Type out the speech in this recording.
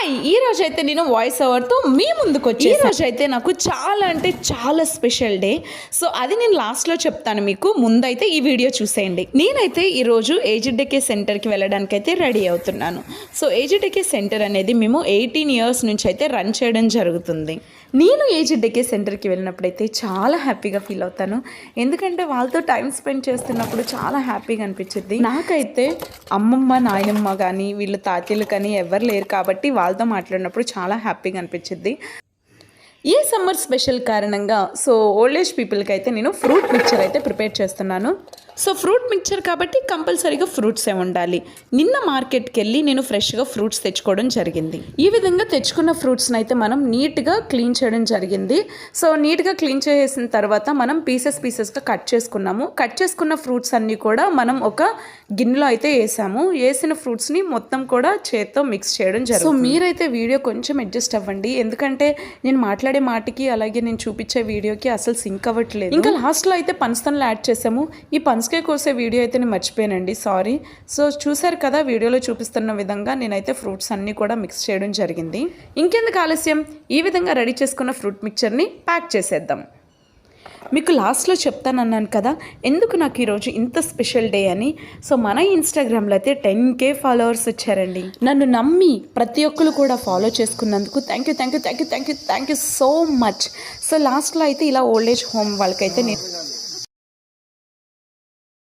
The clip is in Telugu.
హాయ్ ఈ రోజు అయితే నేను వాయిస్ ఓవర్తో మీ ముందుకు వచ్చి ఈ రోజు అయితే నాకు చాలా అంటే చాలా స్పెషల్ డే. సో అది నేను లాస్ట్లో చెప్తాను మీకు, ముందైతే ఈ వీడియో చూసేయండి. నేనైతే ఈరోజు ఏజ్డ్ డే కేర్ సెంటర్కి వెళ్ళడానికి అయితే రెడీ అవుతున్నాను. So aged day care centre అనేది మేము 18 years నుంచి అయితే రన్ చేయడం జరుగుతుంది. నేను ఏజ్డ్ డే కేర్ సెంటర్కి వెళ్ళినప్పుడైతే చాలా హ్యాపీగా ఫీల్ అవుతాను, ఎందుకంటే వాళ్ళతో టైం స్పెండ్ చేస్తున్నప్పుడు చాలా హ్యాపీగా అనిపించింది. నాకైతే అమ్మమ్మ నాయనమ్మ కానీ వీళ్ళ తాతయ్యలు కానీ ఎవరు లేరు కాబట్టి వాళ్ళతో మాట్లాడినప్పుడు చాలా హ్యాపీగా అనిపించింది. ఈ సమ్మర్ స్పెషల్ కారణంగా సో ఓల్డ్ ఏజ్ పీపుల్కి అయితే నేను ఫ్రూట్ మిక్చర్ అయితే ప్రిపేర్ చేస్తున్నాను. సో ఫ్రూట్ మిక్చర్ కాబట్టి కంపల్సరీగా ఫ్రూట్సే ఉండాలి. నిన్న మార్కెట్కి వెళ్ళి నేను ఫ్రెష్గా ఫ్రూట్స్ తెచ్చుకోవడం జరిగింది. ఈ విధంగా తెచ్చుకున్న ఫ్రూట్స్ని అయితే మనం నీట్గా క్లీన్ చేయడం జరిగింది. సో నీట్గా క్లీన్ చేసిన తర్వాత మనం పీసెస్గా కట్ చేసుకున్నాము. కట్ చేసుకున్న ఫ్రూట్స్ అన్నీ కూడా మనం ఒక గిన్నెలో అయితే వేసాము. వేసిన ఫ్రూట్స్ని మొత్తం కూడా చేత్తో మిక్స్ చేయడం జరిగింది. సో మీరైతే వీడియో కొంచెం అడ్జస్ట్ అవ్వండి, ఎందుకంటే నేను మాట్లాడే మాటకి అలాగే నేను చూపించే వీడియోకి అసలు సింక్ అవ్వట్లేదు. ఇంకా లాస్ట్లో అయితే పనసతనలు యాడ్ చేసాము. ఈ పనసకాయ కోసే వీడియో అయితే నేను మర్చిపోయానండి, సారీ. సో చూసారు కదా వీడియోలో చూపిస్తున్న విధంగా నేనైతే ఫ్రూట్స్ అన్నీ కూడా మిక్స్ చేయడం జరిగింది. ఇంకెందుకు ఆలస్యం, ఈ విధంగా రెడీ చేసుకున్న ఫ్రూట్ మిక్చర్ని ప్యాక్ చేసేద్దాం. మీకు లాస్ట్లో చెప్తానన్నాను కదా ఎందుకు నాకు ఈరోజు ఇంత స్పెషల్ డే అని. సో మన ఇన్స్టాగ్రామ్లో అయితే 10K ఫాలోవర్స్ వచ్చారండి. నన్ను నమ్మి ప్రతి ఒక్కరు కూడా ఫాలో చేసుకున్నందుకు thank you so much. So లాస్ట్లో అయితే ఇలా ఓల్డ్ ఏజ్ హోమ్ వాళ్ళకైతే నేను